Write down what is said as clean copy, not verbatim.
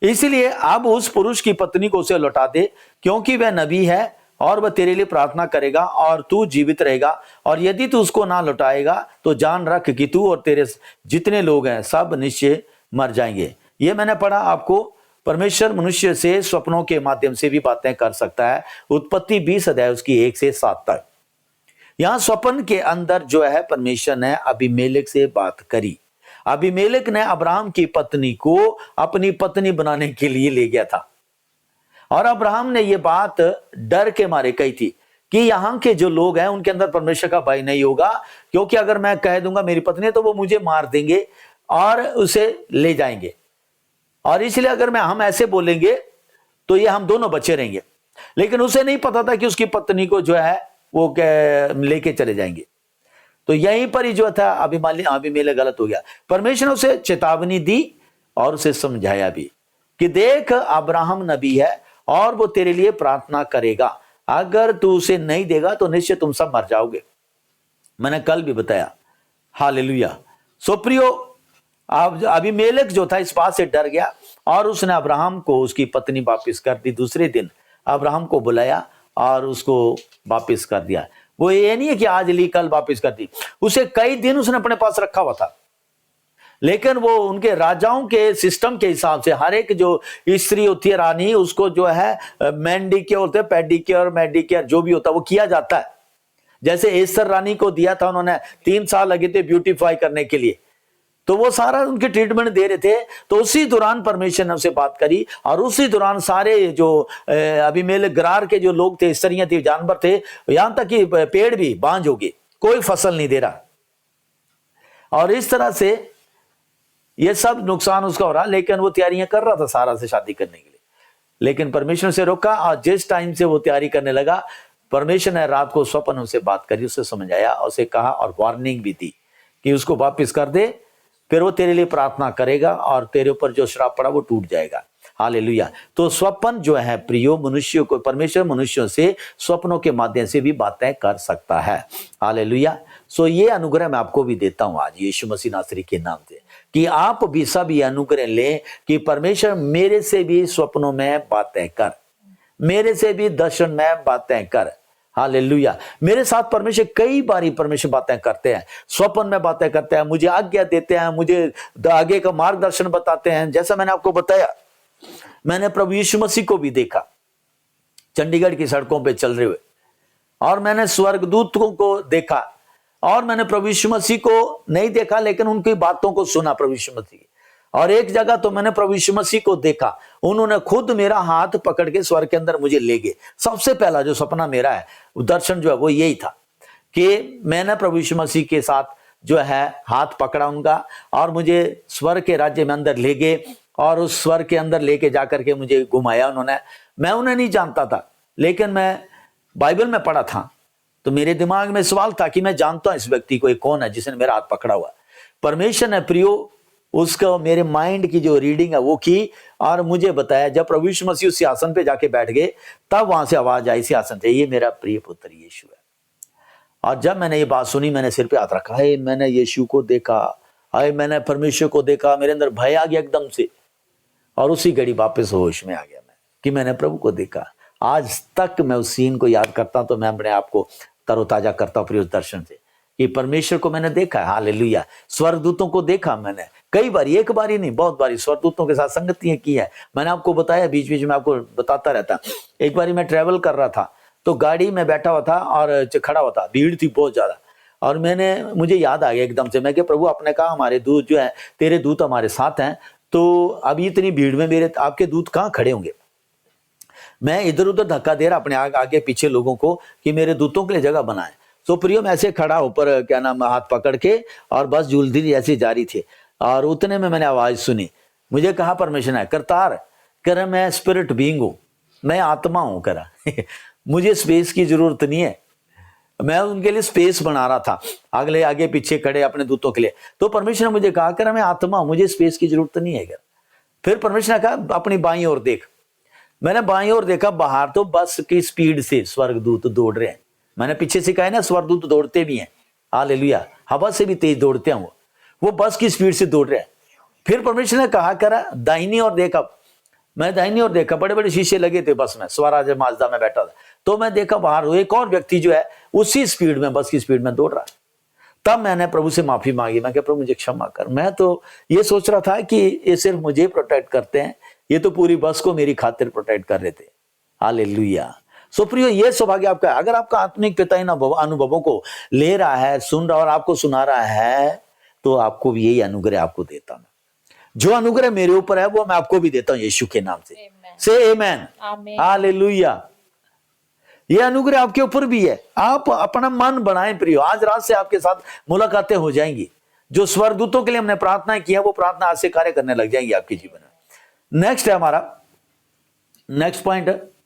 इसलिए अब उस पुरुष की पत्नी को उसे लौटा दे, क्योंकि वह नबी है और वह तेरे लिए प्रार्थना करेगा और तू जीवित रहेगा। और यदि तू उसको ना लौटाएगा तो जान रख कि तू और तेरे जितने लोग हैं सब निश्चय मर जाएंगे। ये मैंने पढ़ा आपको, परमेश्वर मनुष्य से स्वप्नों के माध्यम से भी बातें कर सकता है। उत्पत्ति 20 अध्याय उसकी 1 से 7 तक। यहां स्वप्न के अंदर जो है परमेश्वर ने अबीमेलेक से बात करी। अबीमेलेक ने अब्राहम की पत्नी को अपनी पत्नी बनाने के लिए ले गया था, और अब्राहम ने यह बात डर के मारे कही थी कि यहां के जो लोग हैं उनके अंदर परमेश्वर का भय नहीं होगा, क्योंकि अगर मैं कह दूंगा मेरी पत्नी है तो वो मुझे मार देंगे और उसे ले जाएंगे, और इसलिए अगर हम ऐसे बोलेंगे तो ये हम दोनों बचे रहेंगे। लेकिन उसे नहीं पता था कि उसकी पत्नी को जो है वो लेके चले जाएंगे। तो यहीं पर ही जो था अबीमेलेक गलत हो गया। परमेश्वर ने उसे चेतावनी दी और उसे समझाया भी कि देख, अब्राहम नबी है और वो तेरे लिए प्रार्थना करेगा, अगर तू उसे नहीं देगा तो निश्चय तुम सब मर जाओगे। मैंने कल भी बताया। हालेलुया। सो प्रियो, अबीमेलेक जो था इस बात से डर गया और उसने अब्राहम को उसकी पत्नी वापिस कर दी। दूसरे दिन अब्राहम को बुलाया और उसको वापिस कर दिया। वो ये नहीं है कि आज ली कल वापिस कर दी, उसे कई दिन उसने अपने पास रखा हुआ था। लेकिन वो उनके राजाओं के सिस्टम के हिसाब से हर एक जो स्त्री होती है रानी, उसको जो है मैंडिक्योर होते हैं, पेडिक्योर मेडिक्योर जो भी होता है वो किया जाता है। जैसे एस्तर रानी को दिया था, उन्होंने 3 साल लगे थे ब्यूटीफाई करने के लिए, तो वो सारा उनके ट्रीटमेंट दे रहे थे। तो उसी दौरान परमेश्वर ने उसे बात करी और उसी दौरान सारे जो अबीमेलेक गरार के जो लोग थे, स्त्रियां थी, जानवर थे, यहां तक कि पेड़ भी बांझ हो गए, कोई फसल नहीं दे रहा। और इस तरह से ये सब नुकसान उसका हो रहा, लेकिन वो तैयारियां कर रहा था सारा से शादी करने के लिए। लेकिन परमेश्वर से रोका, और जिस टाइम से वो तैयारी करने लगा, परमेश्वर ने रात को स्वप्न उसे बात करी, उसे समझाया, उसे कहा और वार्निंग भी दी कि उसको वापस कर दे, फिर वो तेरे लिए प्रार्थना करेगा और तेरे ऊपर जो श्राप पड़ा वो टूट जाएगा। हालेलुया। तो स्वप्न जो है प्रियो, मनुष्यों को, परमेश्वर मनुष्यों से स्वप्नों के माध्यम से भी बातें कर सकता है। हालेलुया। सो ये अनुग्रह मैं आपको भी देता हूं आज यीशु मसीह नासरी के नाम से, कि आप भी सब ये अनुग्रह लें कि परमेश्वर मेरे से भी स्वप्नों में बातें कर, मेरे से भी दर्शन में बातें कर। हालेलुया। मेरे साथ परमेश्वर कई बारी परमेश्वर बातें करते हैं, स्वप्न में बातें करते हैं, मुझे आज्ञा देते हैं, मुझे आगे का मार्गदर्शन बताते हैं। जैसा मैंने आपको बताया, मैंने प्रभु यीशु मसीह को भी देखा चंडीगढ़ की सड़कों पे चल रहे हुए, और मैंने स्वर्गदूतों को देखा, और मैंने प्रभु यीशु मसीह को नहीं देखा लेकिन उनकी बातों को सुना प्रभु यीशु मसीह। और एक जगह तो मैंने प्रभु यीशु मसीह को देखा, उन्होंने खुद मेरा हाथ पकड़ के स्वर्ग के अंदर मुझे ले गए। सबसे पहला जो सपना मेरा है, दर्शन जो है वो यही था कि मैंने प्रभु यीशु मसीह के साथ जो है हाथ पकड़ा उनका, और मुझे स्वर्ग के राज्य में अंदर ले गए, और उस स्वर्ग के अंदर लेके जाकर के मुझे घुमाया उन्होंने। मैं उन्हें नहीं जानता था, लेकिन मैं बाइबल में पढ़ा था, तो मेरे दिमाग में सवाल था कि मैं जानता हूं इस व्यक्ति को, ये कौन है जिसने मेरा हाथ पकड़ा हुआ। परमेश्वर ने प्रियो उसको मेरे माइंड की जो रीडिंग है वो की, और मुझे बताया। जब प्रभु यीशु मसीह उस सिंहासन पे जाके बैठ गए, तब वहां से आवाज आई सिंहासन से, ये मेरा प्रिय पुत्र यीशु है। और जब मैंने ये बात सुनी, मैंने सिर पे हाथ रखा, है मैंने यीशु को देखा, है मैंने परमेश्वर को देखा, मेरे अंदर भय आ गया एकदम से, और उसी घड़ी वापस होश में आ गया मैं कि मैंने प्रभु को देखा। आज तक मैं उस सीन को याद करता, तो मैं अपने आप को तरोताजा करता हूं प्रिय उस दर्शन से, कि परमेश्वर को मैंने देखा है। हालेलुया। स्वर्गदूतों को देखा मैंने कई बार, एक बार ही नहीं, बहुत बारी स्वर्गदूतों के साथ संगतियां की है। मैंने आपको बताया, बीच बीच में आपको बताता रहता। एक बार मैं ट्रेवल कर रहा था, तो गाड़ी में बैठा हुआ था और खड़ा हुआ था, भीड़ थी बहुत ज्यादा, और मुझे याद आ गया एकदम से, मैं कि प्रभु आपने कहा हमारे दूत जो है, तेरे दूत हमारे साथ हैं, तो अभी इतनी भीड़ में मेरे आपके दूत कहाँ खड़े होंगे। मैं इधर उधर धक्का दे रहा अपने आगे पीछे लोगों को कि मेरे दूतों के लिए जगह बनाए। तो प्रियो मैं ऐसे खड़ा ऊपर क्या नाम हाथ पकड़ के, और बस झूलती ऐसी जा रही थी, और उतने में मैंने आवाज सुनी, मुझे कहा परमेश्वर है, करतार कर मैं स्पिरिट बीइंग हूं, मैं आत्मा हूं करा मुझे स्पेस की जरूरत नहीं है। मैं उनके लिए स्पेस बना रहा था, अगले आगे पीछे खड़े अपने दूतों के लिए। तो परमेश्वर ने मुझे कहा कर मैं आत्मा हूं, मुझे स्पेस की जरूरत नहीं है। फिर परमेश्वर ने कहा अपनी बाईं ओर देख। मैंने बाईं ओर देखा, बाहर तो बस की स्पीड से स्वर्गदूत दौड़ रहे हैं। मैंने पीछे से कहा ना, स्वर्गदूत दौड़ते भी हैं। हालेलुया। हवा से भी तेज दौड़ते हैं वो बस की स्पीड से दौड़ रहे हैं। फिर परमेश्वर ने कहा करा दाहिनी ओर देख। अब मैं दाहिनी ओर देखा, बड़े बड़े शीशे लगे थे बस में, स्वराज माजदा में बैठा था, तो मैं देखा बाहर एक और व्यक्ति जो है उसी स्पीड में, बस की स्पीड में दौड़ रहा है। तब मैंने प्रभु से माफी मांगी, मैं कहा प्रभु मुझे क्षमा कर, मैं तो ये सोच रहा था कि ये सिर्फ मुझे प्रोटेक्ट करते हैं, ये तो पूरी बस को मेरी खातिर प्रोटेक्ट कर रहे थे। हालेलुया। सो प्रियो, ये सौभाग्य आपका है। अगर आपका आत्मिक पिता इन अनुभवों को ले रहा है, सुन रहा और आपको सुना रहा है, तो आपको भी यही अनुग्रह आपको देता मैं। जो अनुग्रह मेरे ऊपर है वो मैं आपको भी देता हूं यीशु के नाम से आमेन। हालेलुया। ये अनुग्रह आपके ऊपर भी है। आप अपना मन बनाएं प्रियो, आज रात से आपके साथ मुलाकातें हो जाएंगी। जो स्वर्गदूतों के लिए हमने प्रार्थना किया, वो प्रार्थना आज से कार्य करने लग जाएंगी आपके जीवन में। नेक्स्ट है हमारा नेक्स्ट पॉइंट है